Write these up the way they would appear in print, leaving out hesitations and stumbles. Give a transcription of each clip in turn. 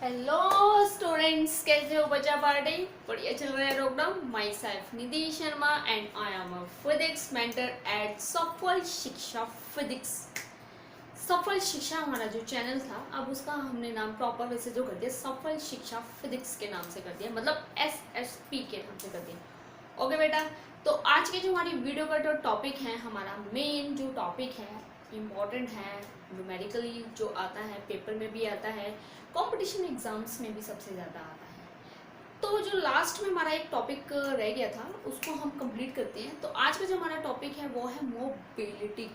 Hello students, कैसे हो बच्चा पार्टी? बढ़िया चल रहा है lockdown. Myself Nidhi Sharma and I am a physics mentor at Safal Shiksha physics. सफल शिक्षा हमारा जो चैनल था, अब उसका हमने नाम प्रॉपर वैसे जो कर दिया सफल शिक्षा फिजिक्स के नाम से कर दिया, मतलब SSP के नाम से कर दिया। ओके बेटा, तो आज के जो हमारी वीडियो का जो टॉपिक है, हमारा मेन जो टॉपिक है, इम्पॉर्टेंट है, न्यूमेरिकली जो आता है, पेपर में भी आता है, कंपटीशन एग्जाम्स में भी सबसे ज़्यादा आता है। तो जो लास्ट में हमारा एक टॉपिक रह गया था, उसको हम कंप्लीट करते हैं। तो आज का जो हमारा टॉपिक है वो है mobility.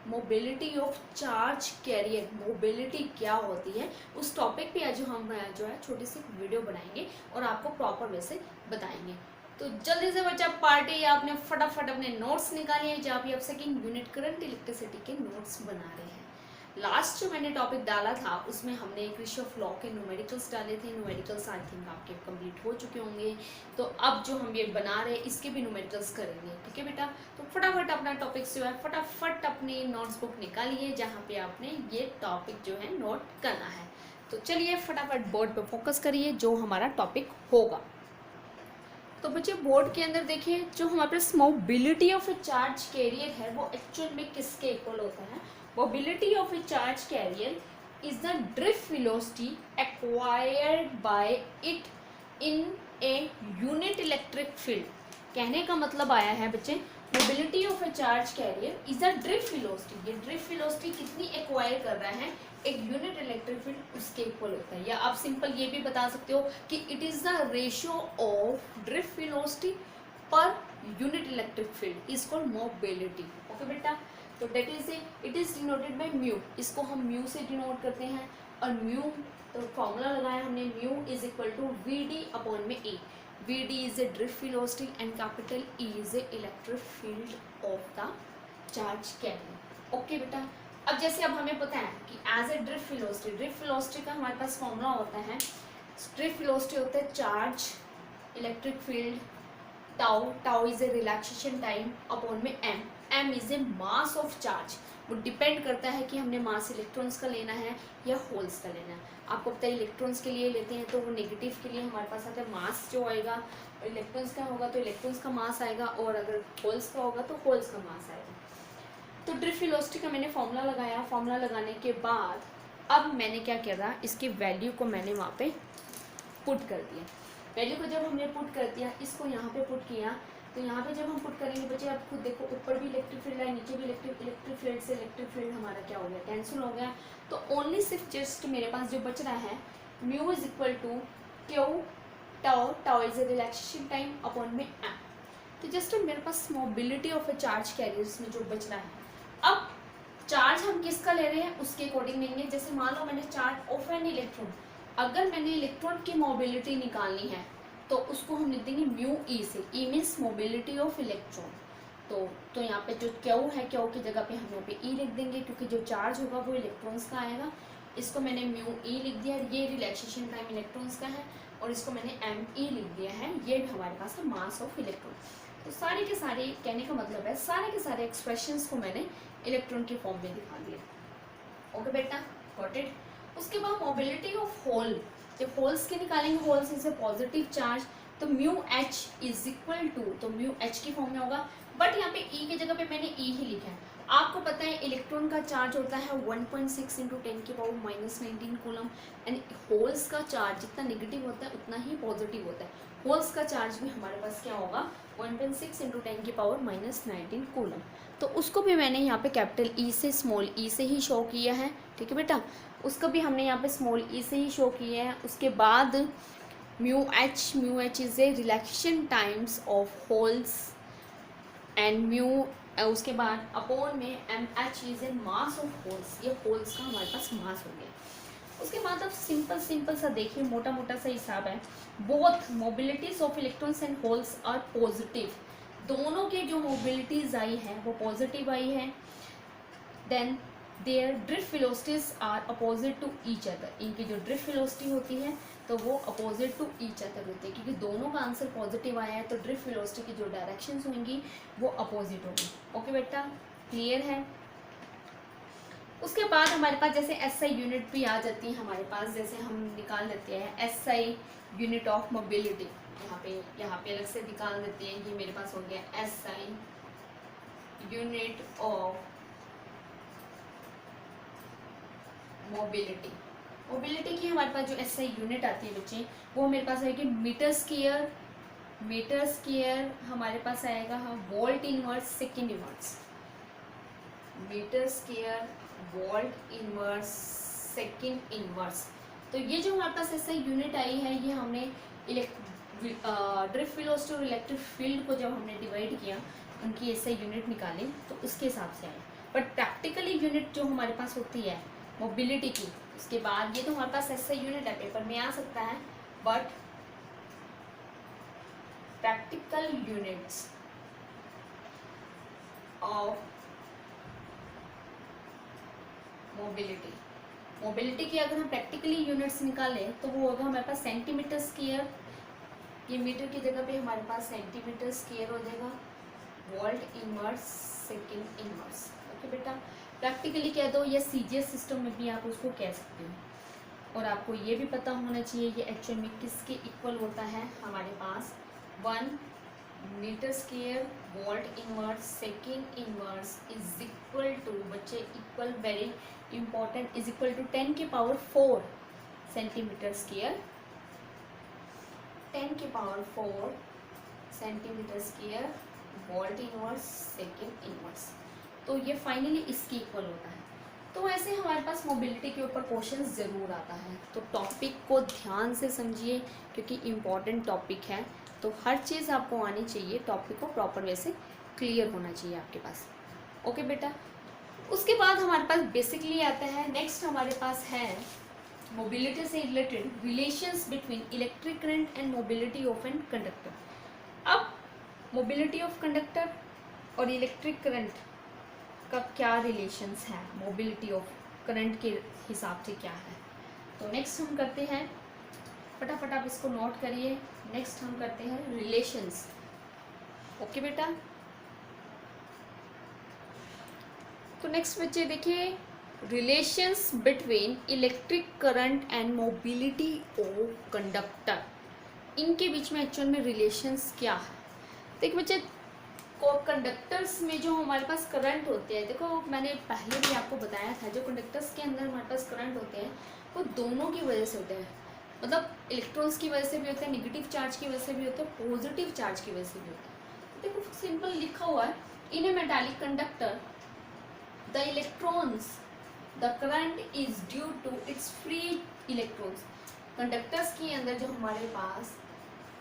Mobility of charge carrier, mobility क्या होती है, उस टॉपिक पे आज हम जो है छोटी सी वीडियो बनाएंगे और आपको प्रॉपर वे से बताएंगे। तो जल्दी से बच्चा पार्टी, आपने फटाफट अपने नोट्स निकाले हैं, जहाँ भी आप सेकंड यूनिट करंट इलेक्ट्रिसिटी के नोट्स बना रहे हैं। लास्ट जो मैंने टॉपिक डाला था उसमें हमने क्रिशॉफ लॉ के न्यूमेरिकल्स डाले थे। न्यूमेरिकल्स आई थिंक आपके कंप्लीट हो चुके होंगे। तो अब जो हम ये बना रहे हैं इसके भी न्यूमेरिकल्स करेंगे, ठीक है बेटा? तो फटाफट अपना टॉपिक जो है फटाफट अपनी नोट्स बुक निकालिए, जहाँ पे आपने ये टॉपिक जो है नोट करना है। तो चलिए फटाफट बोर्ड पे फोकस करिए, जो हमारा टॉपिक होगा। तो बच्चे बोर्ड के अंदर देखिए, जो हमारे पास mobility of a charge carrier है वो एक्चुअल में किसके इक्वल होता है? Mobility of a charge carrier is the drift velocity acquired by it in a unit electric field. कहने का मतलब आया है बच्चे, mobility of a charge carrier is the drift velocity. ये ड्रिफ्ट वेलोसिटी कितनी एक्वायर कर रहा है एक यूनिट इलेक्ट्रिक फील्ड, उसके इक्वल होता है। या आप सिंपल ये भी बता सकते हो कि it is the ratio of drift velocity per unit electric field is called mobility. Okay बेटा, तो that is it is denoted by mu. इसको हम म्यू से डिनोट करते हैं। और म्यू तो फॉर्मूला लगाया हमने, mu is equal to VD upon में A। VD is a drift velocity and capital E is a electric field of the charge carrier. Okay बेटा, अब जैसे अब हमें पता है कि एज ए ड्रिफ्ट वेलोसिटी का हमारे पास फॉर्मूला होता है, ड्रिफ्ट वेलोसिटी होता है charge electric field tau, tau is a relaxation time upon में m is a mass of charge. वो डिपेंड करता है कि हमने मास इलेक्ट्रॉन्स का लेना है या होल्स का लेना है। आपको पता है इलेक्ट्रॉन्स के लिए लेते हैं तो वो नेगेटिव के लिए हमारे पास आता है मास जो आएगा, इलेक्ट्रॉन्स का होगा तो इलेक्ट्रॉन्स का मास आएगा, और अगर होल्स का होगा तो होल्स का मास आएगा। तो ड्रिफ्ट वेलोसिटी का मैंने फॉर्मूला लगाया। फॉर्मूला लगाने के बाद अब मैंने क्या किया था, इसकी वैल्यू को मैंने वहाँ पे पुट कर दिया। वैल्यू को जब हमने पुट कर दिया, इसको यहाँ पे पुट किया, तो यहाँ पे जब हम पुट करेंगे बच्चे, आप खुद देखो ऊपर भी इलेक्ट्रिक फील्ड है, नीचे भी इलेक्ट्रिक फील्ड से इलेक्ट्रिक फील्ड हमारा क्या हो गया, कैंसिल हो गया। तो ओनली सिर्फ जस्ट मेरे पास जो बच रहा है, mu is equal to q tau, tau is a relaxation time upon में m। तो जस्ट मेरे पास mobility of a charge carriers में जो बच रहा है, अब चार्ज हम किसका ले रहे हैं उसके अकॉर्डिंग लेंगे। जैसे मान लो मैंने चार्ज ऑफ एन इलेक्ट्रॉन, अगर मैंने इलेक्ट्रॉन की मोबिलिटी निकालनी है तो उसको हम लिख देंगे म्यू ई से। E means mobility of electron. तो यहाँ पे जो क्यू है, क्यू की जगह पे हम यहाँ पे ई लिख देंगे, क्योंकि जो चार्ज होगा वो इलेक्ट्रॉन्स का आएगा। इसको मैंने म्यू ई लिख दिया, ये रिलैक्सेशन टाइम इलेक्ट्रॉन्स का है, और इसको मैंने एम ई लिख दिया है, ये हमारे पास है मास ऑफ इलेक्ट्रॉन। तो सारे के सारे, कहने का मतलब है सारे के सारे एक्सप्रेशंस को मैंने इलेक्ट्रॉन के फॉर्म में दिखा दिया। ओके बेटा, गॉट इट। उसके बाद मोबिलिटी ऑफ होल, जब होल्स के निकालेंगे, holes is a positive charge, तो mu H is equal to, तो म्यू एच की फॉर्म में होगा, बट यहाँ पे ई की जगह पे मैंने ई ही लिखा है। आपको पता है इलेक्ट्रॉन का चार्ज होता है 1.6 इंटू 10⁻⁻19 कूलम, एंड होल्स का चार्ज जितना नेगेटिव होता है उतना ही पॉजिटिव होता है। होल्स का चार्ज भी हमारे पास क्या होगा, 1.6 इंटू 10⁻⁻19 कूलम। तो उसको भी मैंने यहाँ पे कैपिटल ई से स्मॉल ई से ही शो किया है, ठीक है बेटा? उसको भी हमने यहाँ पे स्मॉल ई से ही शो किया है। उसके बाद mu H is a relaxation times of holes and mu, उसके बाद अपॉन में M H is a mass of holes. ये होल्स का हमारे पास मास हो गया। उसके बाद अब सिंपल सा देखिए, मोटा मोटा सा हिसाब है। Both mobilities of electrons and holes are positive. दोनों के जो मोबिलिटीज आई है वो पॉजिटिव आई है। Then their drift velocities are opposite to each other. इनकी जो ड्रिफ्ट वेलोसिटी होती है तो वो अपोजिट टू ईच अदर होती है, क्योंकि दोनों का आंसर पॉजिटिव आया है, तो ड्रिफ्ट वेलोसिटी की जो डायरेक्शंस होंगी वो अपोजिट होंगी। ओके बेटा, क्लियर है? उसके बाद हमारे पास जैसे एसआई यूनिट भी आ जाती है हमारे पास, जैसे हम निकाल लेते हैं एसआई यूनिट ऑफ मोबिलिटी, यहाँ पे अलग से निकाल देते हैं। ये मेरे पास हो गया SI unit of mobility. Mobility की हमारे पास जो एसआई यूनिट आती है बच्चे, वो मेरे पास आएगी मीटर स्क्वायर। मीटर स्क्वायर हमारे पास आएगा volt inverse second inverse. Metre square volt inverse second inverse. तो ये जो हमारे पास एसआई यूनिट आई है, ये हमने ड्रिफ्ट वेलोसिटी और इलेक्ट्रिक फील्ड को जब हमने डिवाइड किया, उनकी एसआई यूनिट निकाली तो उसके हिसाब से आए। बट प्रैक्टिकली यूनिट जो हमारे पास होती है मोबिलिटी की, उसके बाद ये तो हमारे पास एसआई यूनिट है, पेपर में आ सकता है, but practical units of mobility. Mobility की अगर हम प्रैक्टिकली यूनिट्स निकालें तो वो होगा हमारे पास सेंटीमीटर स्क्वायर। ये मीटर की जगह पे हमारे पास सेंटीमीटर स्क्वायर हो जाएगा, volt inverse second inverse. Okay बेटा, प्रैक्टिकली कह दो या सीजीएस सिस्टम में भी आप उसको कह सकते हो। और आपको ये भी पता होना चाहिए ये एक्चुअल में किसके इक्वल होता है। हमारे पास 1 metre square volt inverse second inverse is equal to, बच्चे equal very important, is equal to 10 की पावर 4 सेंटीमीटर स्क्वायर, 10 की power 4 centimetre square volt inverse second inverse. तो ये फाइनली इसकी इक्वल होता है। तो ऐसे हमारे पास मोबिलिटी के ऊपर क्वेश्चन ज़रूर आता है। तो टॉपिक को ध्यान से समझिए क्योंकि इम्पॉर्टेंट टॉपिक है, तो हर चीज़ आपको आनी चाहिए, टॉपिक को प्रॉपर वे से क्लियर होना चाहिए आपके पास। ओके बेटा, उसके बाद हमारे पास बेसिकली आता है, नेक्स्ट हमारे पास है मोबिलिटी से related relations between electric current and mobility of an conductor. अब मोबिलिटी ऑफ कंडक्टर और इलेक्ट्रिक करंट का क्या रिलेशंस है, मोबिलिटी ऑफ करंट के हिसाब से क्या है। तो नेक्स्ट हम करते हैं, फटाफट आप इसको नोट करिए, नेक्स्ट हम करते हैं रिलेशंस। ओके बेटा, तो नेक्स्ट बच्चे देखिए, relations between electric current and mobility of conductor, इनके बीच में एक्चुअल में रिलेशंस क्या है। देखिए बच्चे, को कंडक्टर्स में जो हमारे पास करंट होते हैं, देखो मैंने पहले भी आपको बताया था, जो कंडक्टर्स के अंदर हमारे पास करंट होते हैं वो दोनों की वजह से होते हैं, मतलब इलेक्ट्रॉन्स की वजह से भी होते हैं, नेगेटिव चार्ज की वजह से भी होते हैं, पॉजिटिव चार्ज की वजह से भी होते हैं। देखो सिंपल लिखा हुआ है, in a metallic conductor the electrons the current is due to its free electrons. Conductors के अंदर जो हमारे पास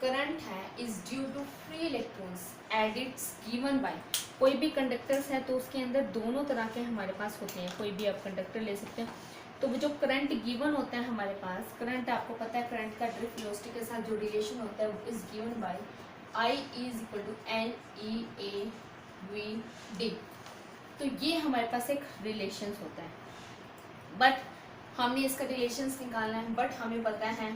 करंट है is due to free electrons and it's given by, कोई भी कंडक्टर्स है तो उसके अंदर दोनों तरह के हमारे पास होते हैं, कोई भी आप कंडक्टर ले सकते हैं। तो वो जो करंट गिवन होता है हमारे पास, करंट आपको पता है करंट का ड्रिफ्ट वेलोसिटी के साथ जो रिलेशन होता है वो is given by I is equal to NEAVD। तो ये हमारे पास एक रिलेशंस होता है, बट हमने इसका रिलेशंस निकालना है, बट हमें पता है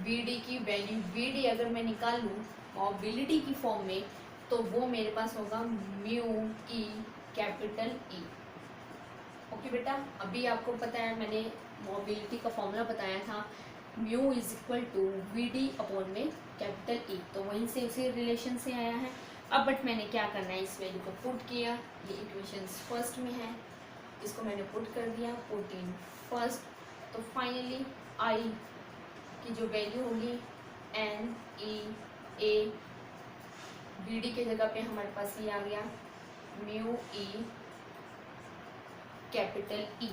VD की वैल्यू, VD अगर मैं निकाल लूँ मोबिलिटी की फॉर्म में तो वो मेरे पास होगा mu E capital E। Okay बेटा, अभी आपको पता है मैंने मोबिलिटी का फॉर्मूला बताया था, mu is equal to VD upon में कैपिटल E, तो वहीं से उसी रिलेशन से आया है। अब बट मैंने क्या करना है, इस वैल्यू को पुट किया, ये इक्वेशन फर्स्ट में है, इसको मैंने पुट कर दिया, पुट इन फर्स्ट, तो फाइनली I की जो वैल्यू होगी NEA, VD के जगह पे हमारे पास ये आ गया म्यू ई कैपिटल E।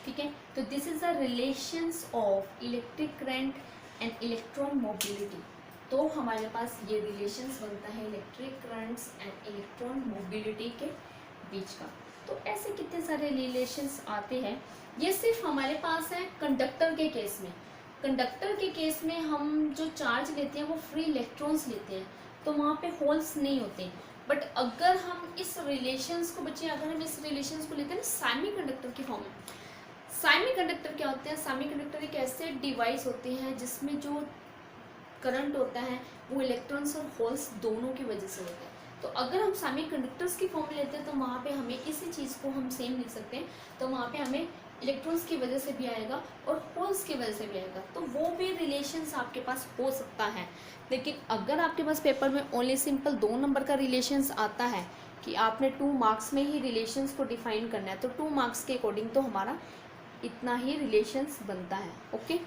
ठीक है, तो this is the relations of electric current and electron mobility. तो हमारे पास ये रिलेशंस बनता है electric currents and electron mobility के बीच का। तो ऐसे कितने सारे रिलेशंस आते हैं, ये सिर्फ हमारे पास है कंडक्टर के केस में। कंडक्टर के केस में हम जो चार्ज लेते हैं वो फ्री इलेक्ट्रॉन्स लेते हैं, तो वहाँ पे होल्स नहीं होते। बट अगर हम इस रिलेशंस को बच्चे, अगर हम इस रिलेशंस को लेते हैं सेमी कंडक्टर की फॉर्म में, सेमी कंडक्टर क्या होते हैं, सेमी कंडक्टर एक ऐसे डिवाइस होते हैं जिसमें जो करंट होता है वो इलेक्ट्रॉन्स और होल्स दोनों की वजह से होता है। तो अगर हम सेमीकंडक्टर्स की फॉर्म में लेते हैं तो वहाँ पे हमें इसी चीज़ को हम सेम लिख सकते हैं, तो वहाँ पे हमें इलेक्ट्रॉन्स की वजह से भी आएगा और होल्स की वजह से भी आएगा, तो वो भी रिलेशंस आपके पास हो सकता है। लेकिन अगर आपके पास पेपर में ओनली सिंपल 2 नंबर का रिलेशंस आता है कि आपने 2 मार्क्स में ही रिलेशंस को डिफाइन करना है, तो 2 मार्क्स के अकॉर्डिंग तो हमारा इतना ही रिलेशंस बनता है। ओके,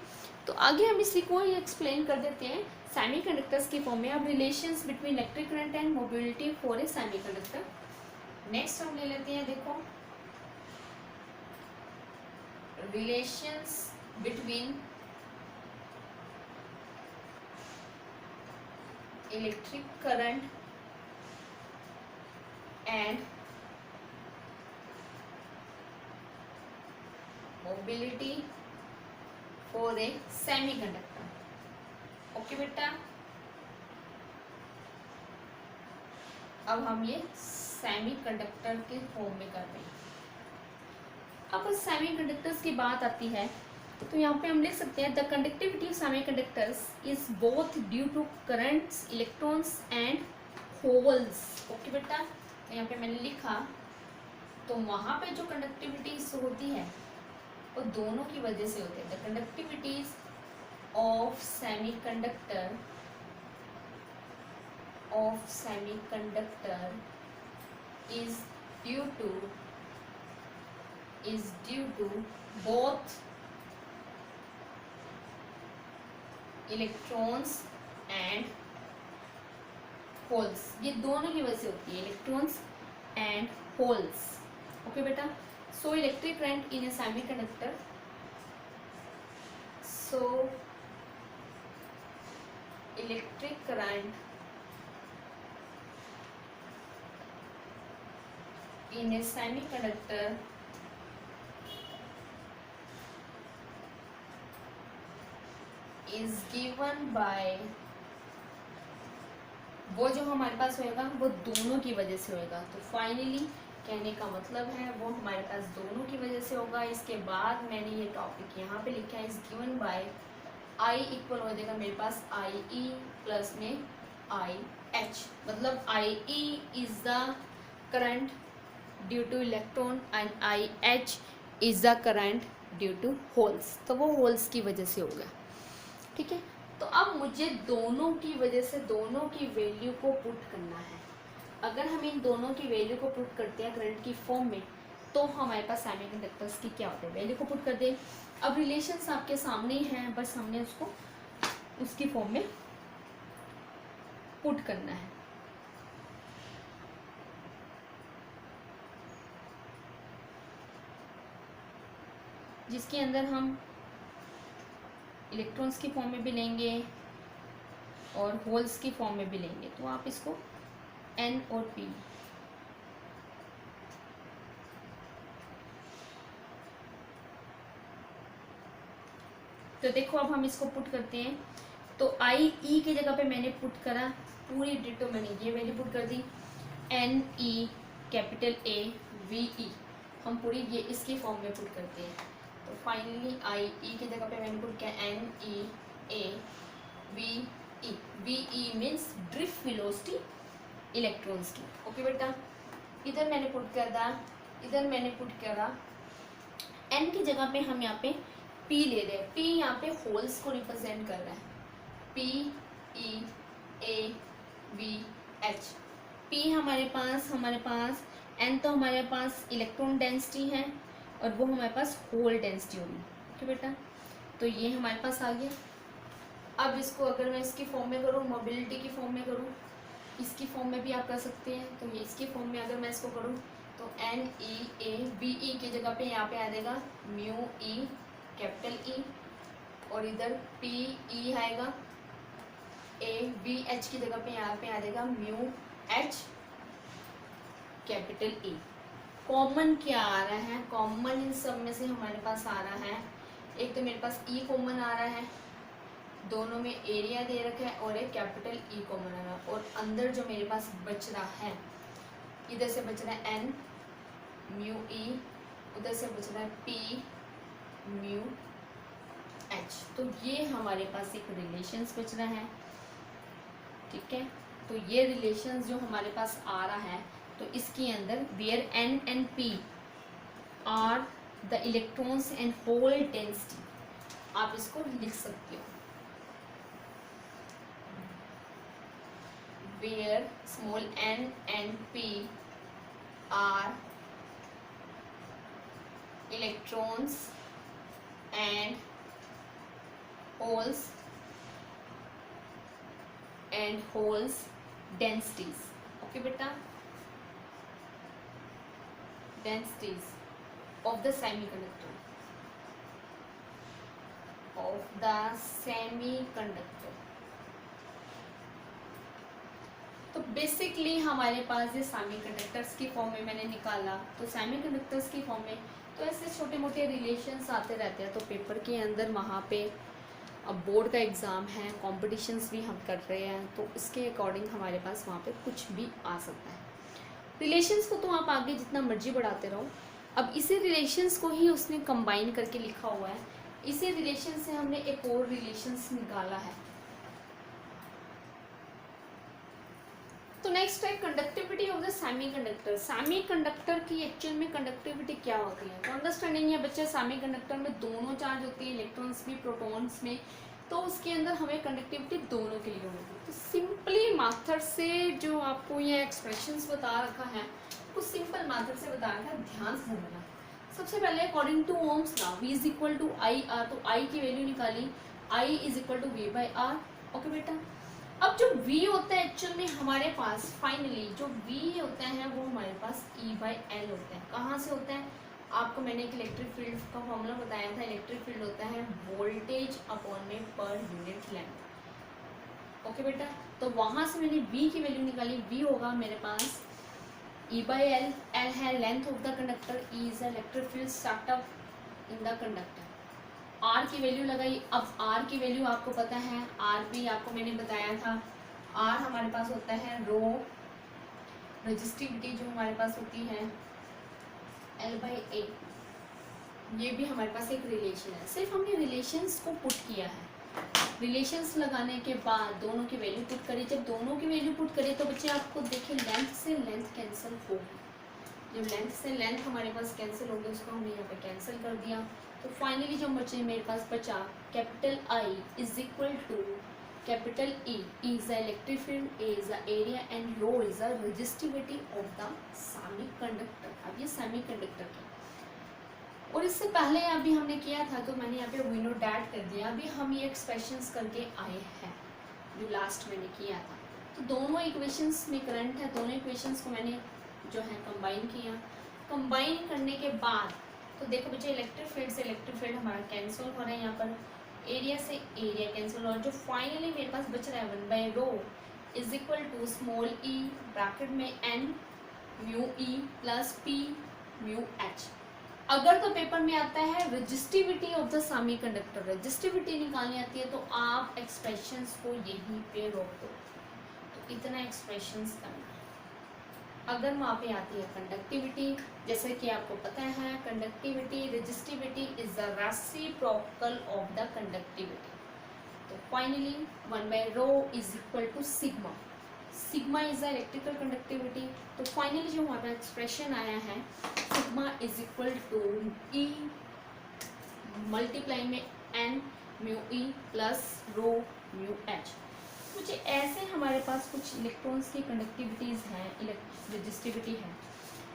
तो आगे हम इसी को एक्सप्लेन कर देते हैं सेमीकंडक्टर्स की फॉर्म में। अब relations between electric current and mobility for a semiconductor. Next हम ले लेते हैं, देखो relations between electric current and mobility for a semiconductor. Okay बेटा, अब हम ये सेमीकंडक्टर के फॉर्म में कर रहे हैं। अब सेमीकंडक्टर्स की बात आती है तो यहाँ पे हम लिख सकते हैं the conductivity of semiconductors is both due to currents, electrons and holes. Okay बेटा, तो यहाँ पे मैंने लिखा, तो वहाँ पे जो कंडक्टिविटीज होती है वो दोनों की वजह से होती है। The conductivities of semiconductor is due to both electrons and holes। ये दोनों की वजह से होती है, इलेक्ट्रॉन्स एंड होल्स। ओके बेटा, so electric current in A semiconductor, so electric current in a semiconductor is given by, वो जो हमारे पास होएगा वो दोनों की वजह से होएगा। तो फाइनली कहने का मतलब है वो हमारे पास दोनों की वजह से होगा। इसके बाद मैंने ये टॉपिक यहाँ पे लिखा है, is given by I equal हो जाएगा मेरे पास IE प्लस में IH, मतलब IE is the current due to electron and IH is the current due to holes, तो वो होल्स की वजह से होगा। ठीक है, तो अब मुझे दोनों की वजह से दोनों की वैल्यू को पुट करना है। अगर हम इन दोनों की वैल्यू को पुट करते हैं करंट की फॉर्म में, तो हमारे पास सेमीकंडक्टर्स की क्या होते हैं, वैल्यू को पुट कर दें। अब रिलेशंस आपके सामने ही हैं, बस हमने उसको उसकी फॉर्म में पुट करना है। जिसके अंदर हम इलेक्ट्रॉन्स की फॉर्म में भी लेंगे और होल्स की फॉर्म में भी लेंगे। तो आप इसको N और P, तो देखो अब हम इसको पुट करते हैं। तो आई ई की जगह पे मैंने पुट करा पूरी डिटो, मैंने ये वैल्यू पुट कर दी N E capital A V E, हम पूरी ये इसकी फॉर्म में पुट करते हैं। तो फाइनली आई ई की जगह पे मैंने पुट किया N E A V E, V E means drift velocity electrons की। ओके बेटा, इधर मैंने पुट कर दा, इधर मैंने पुट करा N की जगह पे हम यहाँ पे P ले रहे हैं। P यहाँ पे होल्स को रिप्रेजेंट कर रहा है, P E A V H। P हमारे पास N तो हमारे पास इलेक्ट्रॉन डेंसिटी है और वो हमारे पास होल डेंसिटी होगी। ठीक है बेटा, तो ये हमारे पास आ गया। अब इसको अगर मैं इसकी फॉर्म में करूँ, मोबिलिटी की फॉर्म में करूँ, इसकी फॉर्म में भी आप कर सकते हैं। तो ये इसकी फॉर्म में अगर मैं इसको करूँ तो N E A V E की जगह पे यहाँ पे आ जाएगा म्यू E कैपिटल E, और इधर P E आएगा, A V H की जगह पे यहाँ पे आ जाएगा mu H capital E। Common क्या आ रहा है, कॉमन इन सब में से हमारे पास आ रहा है, एक तो मेरे पास E कॉमन आ रहा है, दोनों में एरिया दे रखा है, और एक कैपिटल E कॉमन आ रहा है, और अंदर जो मेरे पास बच रहा है, इधर से बच रहा है N म्यू E, उधर से बच रहा है P म्यू H। तो ये हमारे पास एक रिलेशंस बच रहा है। ठीक है, तो ये रिलेशन जो हमारे पास आ रहा है, तो इसके अंदर where N and P are the electrons and hole density, आप इसको लिख सकते हो where small n and p are electrons and holes densities. Okay beta, densities of the semiconductor, तो बेसिकली हमारे पास ये सेमीकंडक्टर्स की फॉर्म में मैंने निकाला, तो सेमीकंडक्टर्स की फॉर्म में तो ऐसे छोटे मोटे रिलेशंस आते रहते हैं। तो पेपर के अंदर वहाँ पे अब बोर्ड का एग्ज़ाम है, कॉम्पिटिशन्स भी हम कर रहे हैं, तो इसके अकॉर्डिंग हमारे पास वहाँ पे कुछ भी आ सकता है। रिलेशंस को तो आप आगे जितना मर्जी बढ़ाते रहो। अब इसी रिलेशंस को ही उसने कंबाइन करके लिखा हुआ है, इसी रिलेशन से हमने एक और रिलेशंस निकाला है। तो नेक्स्ट है conductivity of the semiconductor. Semiconductor की एक्चुअल में कंडक्टिविटी क्या होती है, तो अंडरस्टैंडिंग है बच्चे, सेमीकंडक्टर में दोनों चार्ज होती है, इलेक्ट्रॉन्स भी प्रोटॉन्स में, तो उसके अंदर हमें कंडक्टिविटी दोनों के लिए होगी। तो सिंपली मेथड से जो आपको ये एक्सप्रेशंस बता रखा है, कुछ सिंपल मेथड से बता रखा है, ध्यान से समझना। सबसे पहले according to ohm's law V is equal to I R, तो I की वैल्यू निकाली, I is equal to V by R. Okay बेटा, अब जो V होता है एक्चुअल में हमारे पास फाइनली जो V होता है वो हमारे पास E बाई एल होता है। कहाँ से होता है, आपको मैंने एक इलेक्ट्रिक फील्ड का फॉर्मूला बताया था, इलेक्ट्रिक फील्ड होता है वोल्टेज अपॉन में पर यूनिट लेंथ। ओके बेटा, तो वहाँ से मैंने V की वैल्यू निकाली, V होगा मेरे पास E बाई एल, एल है length of the conductor, E is electric field start up in the conductor. R की वैल्यू लगाई, अब R की वैल्यू आपको पता है, R भी आपको मैंने बताया था, R हमारे पास होता है रो, रेजिस्टिविटी जो हमारे पास होती है L बाई ए, ये भी हमारे पास एक रिलेशन है। सिर्फ हमने रिलेशंस को पुट किया है, रिलेशंस लगाने के बाद दोनों की वैल्यू पुट करी। जब दोनों की वैल्यू पुट करी तो बच्चे आपको देखिए लेंथ से लेंथ कैंसिल होगी, जब लेंथ से लेंथ हमारे पास कैंसिल हो गई उसको हमने यहाँ पे कैंसिल कर दिया। तो फाइनली जो बच्चे मेरे पास बचा, capital I is equal to capital E is the electric field, A is the area and rho is the resistivity of the semiconductor. अब ये सेमीकंडक्टर की, और इससे पहले अभी हमने किया था तो मैंने यहाँ पे वी नो डैट कर दिया। अभी हम ये एक्सप्रेशंस करके आए हैं जो लास्ट मैंने किया था। तो दोनों इक्वेशंस में करंट है, दोनों इक्वेशंस को मैंने जो है कंबाइन किया। कंबाइन करने के बाद तो देखो बच्चे, इलेक्ट्रिक फील्ड से इलेक्ट्रिक फील्ड हमारा कैंसिल हो रहा है, यहाँ पर एरिया से एरिया कैंसिल हो रहा है। जो फाइनली मेरे पास बच रहा है 1 by rho is equal to small e bracket में n mu e plus p mu h। अगर तो पेपर में आता है resistivity of the semiconductor, resistivity निकालनी आती है तो आप एक्सप्रेशंस को यहीं पे रोक दो, तो इतना एक्सप्रेशंस करना। अगर वहाँ पे आती है कंडक्टिविटी, जैसे कि आपको पता है conductivity resistivity is the reciprocal of the conductivity. तो finally 1 by rho is equal to sigma, sigma is the electrical conductivity. तो फाइनली जो हमारा एक्सप्रेशन आया है, sigma is equal to e multiply में n mu e plus rho mu h. कुछ ऐसे हमारे पास कुछ इलेक्ट्रॉन्स की कंडक्टिविटीज़ हैं, रेजिस्टिविटी है,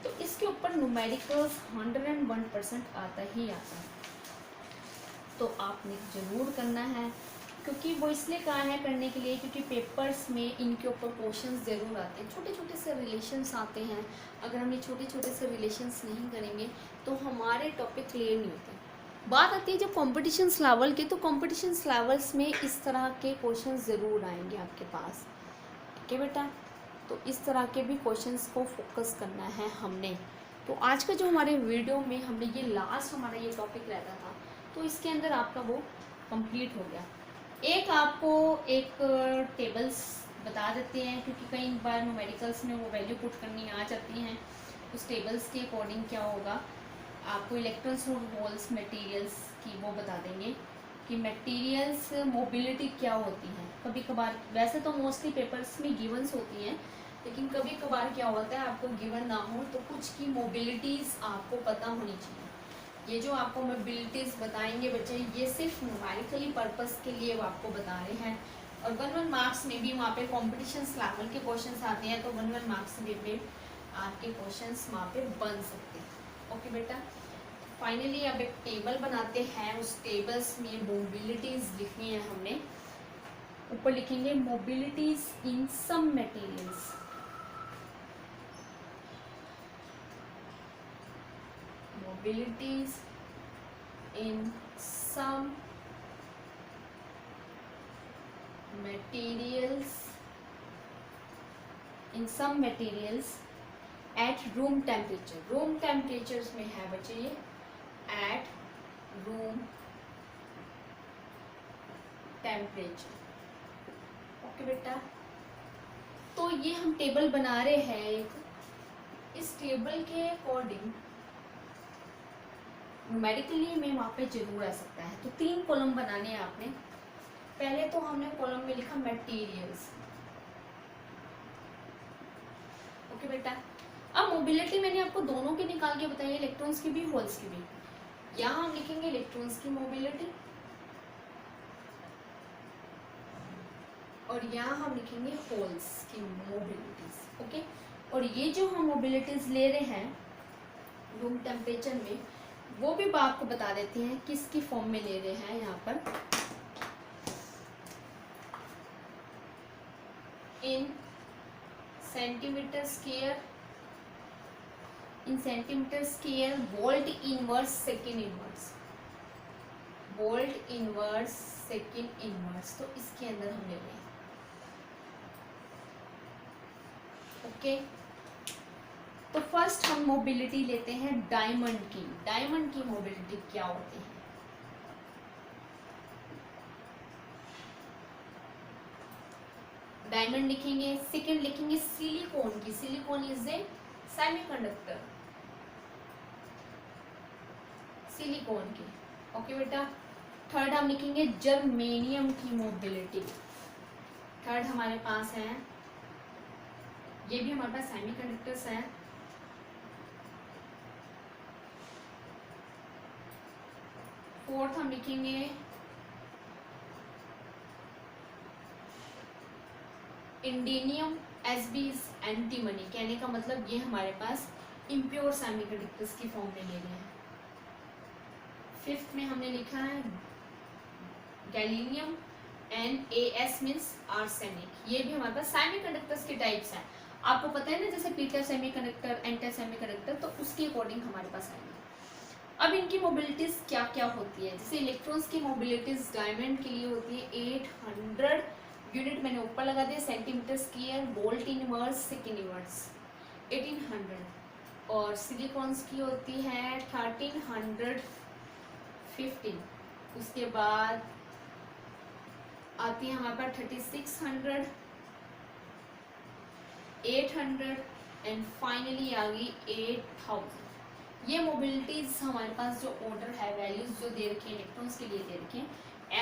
तो इसके ऊपर न्यूमेरिकल्स 101% आता ही आता है। तो आपने ज़रूर करना है, क्योंकि वो इसलिए कहा है करने के लिए क्योंकि पेपर्स में इनके ऊपर क्वेश्चंस ज़रूर आते हैं, छोटे छोटे से रिलेशंस आते हैं। अगर हम ये छोटे छोटे से रिलेशंस नहीं करेंगे तो हमारे टॉपिक क्लियर नहीं होते। बात आती है जब कॉम्पिटिशन्स लेवल की, तो कॉम्पिटिशन्स लेवल्स में इस तरह के क्वेश्चन ज़रूर आएंगे आपके पास, ठीक है बेटा। तो इस तरह के भी क्वेश्चंस को फोकस करना है हमने। तो आज का जो हमारे वीडियो में हमने ये लास्ट हमारा ये टॉपिक रहता था, तो इसके अंदर आपका वो कंप्लीट हो गया। एक आपको एक टेबल्स बता देते हैं, क्योंकि कई बार न्यूमेरिकल्स में वो वैल्यू पुट करनी आ जाती हैं। उस टेबल्स के अकॉर्डिंग क्या होगा, आपको इलेक्ट्रॉन्स और होल्स मटेरियल्स की वो बता देंगे। कि मटेरियल्स मोबिलिटी क्या होती है। कभी कभार, वैसे तो मोस्टली पेपर्स में गिवन्स होती हैं, लेकिन कभी कभार क्या होता है आपको गिवन ना हो तो कुछ की मोबिलिटीज़ आपको पता होनी चाहिए। ये जो आपको मोबिलिटीज़ बताएंगे बच्चे, ये सिर्फ न्यूमेरिकली पर्पस के लिए वो आपको बता रहे हैं। और 1-1 मार्क्स में भी वहाँ पे कॉम्पिटिशन लेवल के क्वेश्चंस आते हैं, तो 1-1 मार्क्स में भी आपके क्वेश्चंस वहाँ पे बन सकते हैं। ओके बेटा, फाइनली अब एक टेबल बनाते हैं, उस टेबल्स में मोबिलिटीज लिखनी है हमने। ऊपर लिखेंगे mobilities in some materials, mobilities in some materials at room temperature. Room temperature में है बच्चे ये एट रूम टेम्परेचर। ओके बेटा, तो ये हम टेबल बना रहे हैं एक। इस टेबल के अकॉर्डिंग न्यूमेरिकली में वहाँ पे जरूर आ सकता है। तो 3 कॉलम बनाने हैं आपने। पहले तो हमने कॉलम में लिखा मटेरियल्स। ओके बेटा, अब मोबिलिटी मैंने आपको दोनों की निकाल के बताई, इलेक्ट्रॉन्स की भी होल्स की भी। यहाँ हम लिखेंगे इलेक्ट्रॉन्स की मोबिलिटी और यहाँ हम लिखेंगे होल्स की मोबिलिटीज। ओके, और ये जो हम मोबिलिटीज ले रहे हैं रूम टेम्परेचर में, वो भी आपको बता देते हैं किसकी फॉर्म में ले रहे हैं। यहाँ पर इन सेंटीमीटर स्क्वायर, इन centimetre square, volt inverse second inverse, volt inverse second inverse, तो इसके अंदर हम ले रहे हैं। ओके, तो फर्स्ट हम मोबिलिटी लेते हैं डायमंड की। डायमंड की मोबिलिटी क्या होती है? डायमंड लिखेंगे। सेकेंड लिखेंगे सिलिकॉन की। Silicon is a semiconductor, silicon की। ओके बेटा, थर्ड हम लिखेंगे जर्मेनियम की मोबिलिटी। थर्ड हमारे पास है, ये भी हमारे पास सेमीकंडक्टर्स हैं। फोर्थ हम लिखेंगे इंडिनियम एसबीज एंटीमनी। कहने का मतलब ये हमारे पास इम्प्योर सेमीकंडक्टर्स की फॉर्म में ले रहे हैं। फिफ्थ में हमने लिखा है गैलीनियम NaS मीन्स आर्सेनिक। ये भी हमारे पास सेमीकंडक्टर्स के टाइप्स हैं। आपको पता है ना, जैसे पीटर सेमीकंडक्टर, एंटर सेमीकंडक्टर, तो उसके अकॉर्डिंग हमारे पास आएंगे। अब इनकी मोबिलिटीज क्या क्या होती है? जैसे इलेक्ट्रॉन्स की मोबिलिटीज डायमंड के लिए होती है 800 यूनिट, मैंने ऊपर लगा दिया, centimetre square, volt inverse second inverse 1800। और सिलिकॉन्स की होती है 1315। उसके बाद आती है हमारे पास 3600, 800 एंड फाइनली आ गई 8000। ये मोबिलिटीज हमारे पास जो ऑर्डर है, वैल्यूज जो दे रखे हैं इलेक्ट्रॉन्स के लिए दे रखे हैं।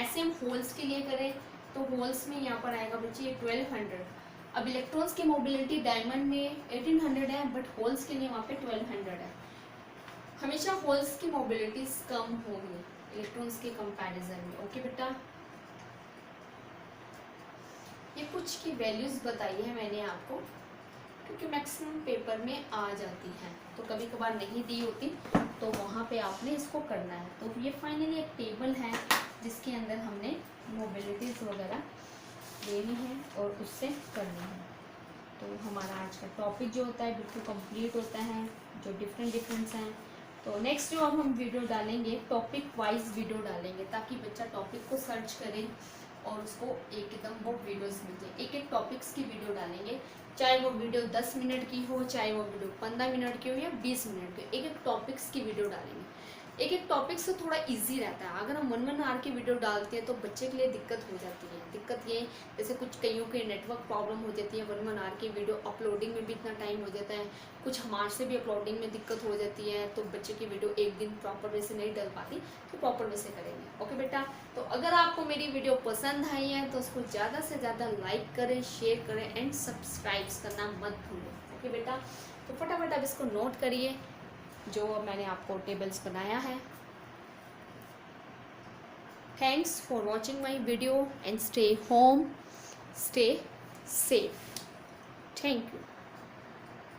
ऐसे हम होल्स के लिए करें तो होल्स में यहाँ पर आएगा बच्चे 1200। अब इलेक्ट्रॉन्स की मोबिलिटी डायमंड में 1800 है, बट होल्स के लिए वहाँ पे 1200 है। हमेशा होल्स की मोबिलिटीज कम होगी इलेक्ट्रॉन्स के कंपैरिजन में। ओके बेटा, ये कुछ की वैल्यूज बताई है मैंने आपको, क्योंकि मैक्सिमम पेपर में आ जाती है, तो कभी कभार नहीं दी होती, तो वहाँ पे आपने इसको करना है। तो ये फाइनली एक टेबल है जिसके अंदर हमने मोबिलिटीज़ वगैरह लेनी है और उससे करनी है। तो हमारा आज का टॉपिक जो होता है बिल्कुल कंप्लीट होता है, जो डिफरेंट्स हैं। तो नेक्स्ट जो अब हम वीडियो डालेंगे, टॉपिक वाइज वीडियो डालेंगे, ताकि बच्चा टॉपिक को सर्च करे और उसको एकदम वो वीडियोस मिलते। एक एक टॉपिक्स की वीडियो डालेंगे, चाहे वो वीडियो 10 मिनट की हो, चाहे वो वीडियो 15 मिनट की हो या 20 मिनट की, एक एक टॉपिक्स की वीडियो डालेंगे। एक एक टॉपिक से थोड़ा इजी रहता है। अगर हम मन मार के वीडियो डालते हैं तो बच्चे के लिए दिक्कत हो जाती है। दिक्कत ये, जैसे कुछ कईयों के नेटवर्क प्रॉब्लम हो जाती है, मन मार के वीडियो अपलोडिंग में भी इतना टाइम हो जाता है, कुछ हमारे से भी अपलोडिंग में दिक्कत हो जाती है, तो बच्चे की वीडियो एक दिन प्रॉपर वे से नहीं डल पाती, तो प्रॉपर वे से करेंगे। ओके बेटा, तो अगर आपको मेरी वीडियो पसंद आई है तो उसको ज़्यादा से ज़्यादा लाइक करें, शेयर करें एंड सब्सक्राइब करना मत भूलें। ओके बेटा, तो फटाफट आप इसको नोट करिए जो मैंने आपको टेबल्स बनाया है। Thanks for watching my video and stay home, stay safe. Thank you.